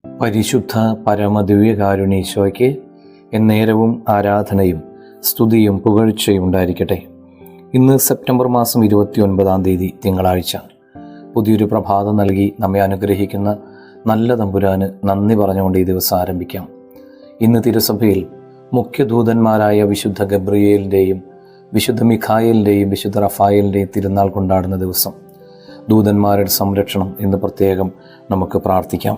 പരിശുദ്ധ പരമദിവ്യകാരുണ്യീശോയ്ക്ക് എന്നേരവും ആരാധനയും സ്തുതിയും പുകഴ്ചയും ഉണ്ടായിരിക്കട്ടെ. ഇന്ന് സെപ്റ്റംബർ മാസം 29 തിങ്കളാഴ്ച. പുതിയൊരു പ്രഭാതം നൽകി നമ്മെ അനുഗ്രഹിക്കുന്ന നല്ല തമ്പുരാന് നന്ദി പറഞ്ഞുകൊണ്ട് ഈ ദിവസം ആരംഭിക്കാം. ഇന്ന് തിരുസഭയിൽ മുഖ്യദൂതന്മാരായ വിശുദ്ധ ഗബ്രിയേലിൻ്റെയും വിശുദ്ധ മിഖായേലിൻ്റെയും വിശുദ്ധ റഫായേലിൻ്റെയും തിരുനാൾ കൊണ്ടാടുന്ന ദിവസം. ദൂതന്മാരുടെ സംരക്ഷണം ഇന്ന് പ്രത്യേകം നമുക്ക് പ്രാർത്ഥിക്കാം.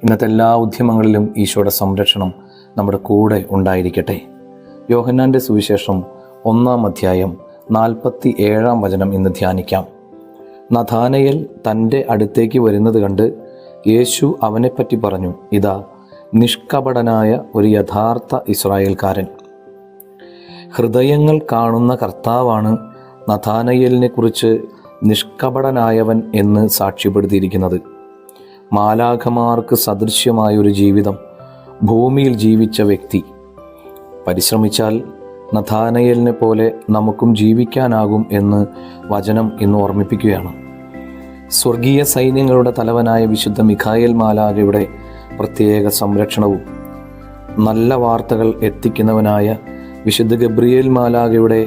ഇന്നത്തെ എല്ലാ ഉദ്യമങ്ങളിലും ഈശോയുടെ സംരക്ഷണം നമ്മുടെ കൂടെ ഉണ്ടായിരിക്കട്ടെ. യോഹന്നാൻ്റെ സുവിശേഷം 1-ാം അധ്യായം 47-ാം വചനം ഇന്ന് ധ്യാനിക്കാം. നഥാനയേൽ തൻ്റെ അടുത്തേക്ക് വരുന്നത് കണ്ട് യേശു അവനെപ്പറ്റി പറഞ്ഞു, ഇതാ നിഷ്കപടനായ ഒരു യഥാർത്ഥ ഇസ്രായേൽക്കാരൻ. ഹൃദയങ്ങൾ കാണുന്ന കർത്താവാണ് നഥാനയേലിനെ കുറിച്ച് നിഷ്കപടനായവൻ എന്ന് സാക്ഷ്യപ്പെടുത്തിയിരിക്കുന്നത്. മാലാഖമാർക്ക് സദൃശ്യമായൊരു ജീവിതം ഭൂമിയിൽ ജീവിച്ച വ്യക്തി. പരിശ്രമിച്ചാൽ നഥാനയേലിനെ പോലെ നമുക്കും ജീവിക്കാനാകും എന്ന് വചനം ഇന്ന് ഓർമ്മിപ്പിക്കുകയാണ്. സ്വർഗീയ സൈന്യങ്ങളുടെ തലവനായ വിശുദ്ധ മിഖായേൽ മാലാഖയുടെ പ്രത്യേക സംരക്ഷണവും നല്ല വാർത്തകൾ എത്തിക്കുന്നവനായ വിശുദ്ധ ഗബ്രിയേൽ മാലാഖയുടെ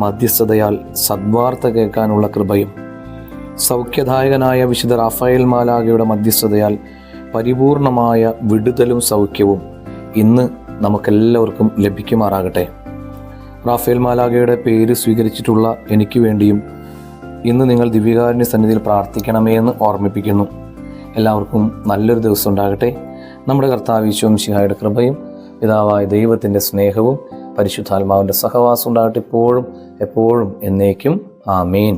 മധ്യസ്ഥതയാൽ സദ്വാർത്ത കേൾക്കാനുള്ള കൃപയും സൗഖ്യദായകനായ വിശുദ്ധ റാഫയേൽ മാലാഖയുടെ മധ്യസ്ഥതയാൽ പരിപൂർണമായ വിടുതലും സൗഖ്യവും ഇന്ന് നമുക്കെല്ലാവർക്കും ലഭിക്കുമാറാകട്ടെ. റാഫയേൽ മാലാഖയുടെ പേര് സ്വീകരിച്ചിട്ടുള്ള എനിക്ക് വേണ്ടിയും ഇന്ന് നിങ്ങൾ ദിവ്യകാരുണ്യ സന്നിധിയിൽ പ്രാർത്ഥിക്കണമേ എന്ന് ഓർമ്മിപ്പിക്കുന്നു. എല്ലാവർക്കും നല്ലൊരു ദിവസം ഉണ്ടാകട്ടെ. നമ്മുടെ കർത്താവ് ഈശോ മിശിഹായുടെ കൃപയും പിതാവായ ദൈവത്തിൻ്റെ സ്നേഹവും പരിശുദ്ധാത്മാവിൻ്റെ സഹവാസം ഉണ്ടാകട്ടെ, ഇപ്പോഴും എപ്പോഴും എന്നേക്കും. ആമേൻ.